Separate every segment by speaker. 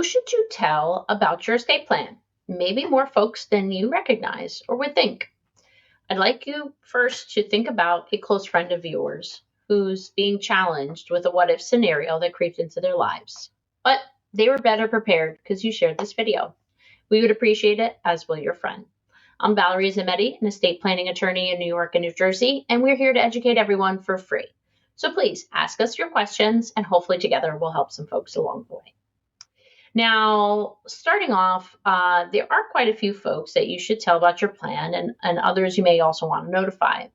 Speaker 1: should you tell about your estate plan? Maybe more folks than you recognize or would think. I'd like you first to think about a close friend of yours who's being challenged with a what-if scenario that creeps into their lives. But they were better prepared because you shared this video. We would appreciate it, as will your friend. I'm Valerie Zammitti, an estate planning attorney in New York and New Jersey, and we're here to educate everyone for free. So please ask us your questions, and hopefully together we'll help some folks along the way. Now, starting off, there are quite a few folks that you should tell about your plan, and others you may also want to notify.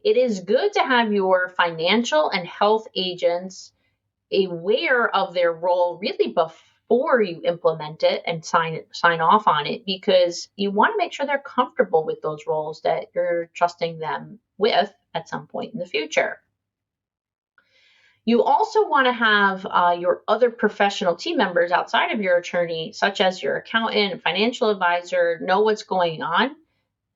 Speaker 1: It is good to have your financial and health agents aware of their role really before you implement it and sign off on it, because you want to make sure they're comfortable with those roles that you're trusting them with at some point in the future. You also want to have your other professional team members outside of your attorney, such as your accountant and financial advisor, know what's going on,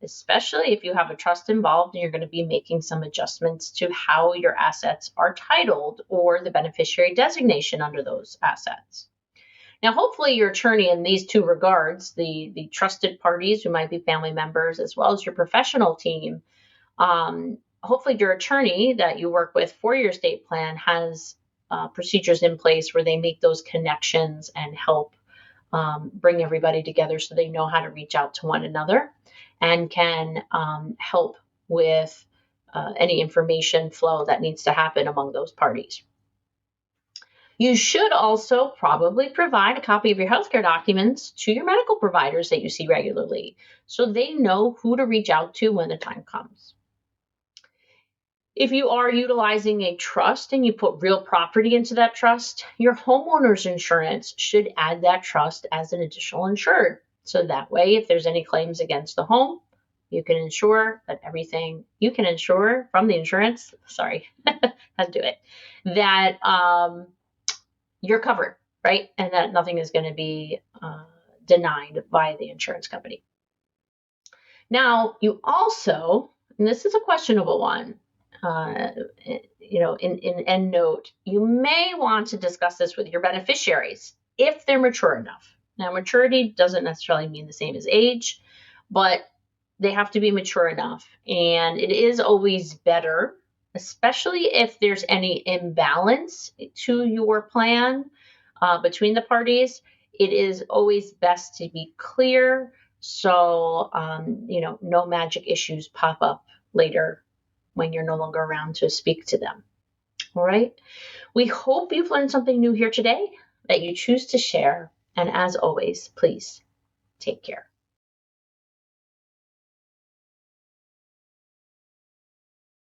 Speaker 1: especially if you have a trust involved and you're going to be making some adjustments to how your assets are titled or the beneficiary designation under those assets. Now, hopefully your attorney in these two regards, the trusted parties who might be family members, as well as your professional team, hopefully your attorney that you work with for your estate plan has procedures in place where they make those connections and help bring everybody together so they know how to reach out to one another and can help with any information flow that needs to happen among those parties. You should also probably provide a copy of your healthcare documents to your medical providers that you see regularly so they know who to reach out to when the time comes. If you are utilizing a trust and you put real property into that trust, your homeowner's insurance should add that trust as an additional insured. So that way, if there's any claims against the home, you can ensure that everything you can insure from the insurance, that you're covered, right? And that nothing is going to be denied by the insurance company. Now, you also, and this is a questionable one, in end note, you may want to discuss this with your beneficiaries if they're mature enough. Now, maturity doesn't necessarily mean the same as age, but they have to be mature enough. And it is always better, especially if there's any imbalance to your plan between the parties, it is always best to be clear so, no magic issues pop up later when you're no longer around to speak to them. All right. We hope you've learned something new here today that you choose to share. And as always, please take care.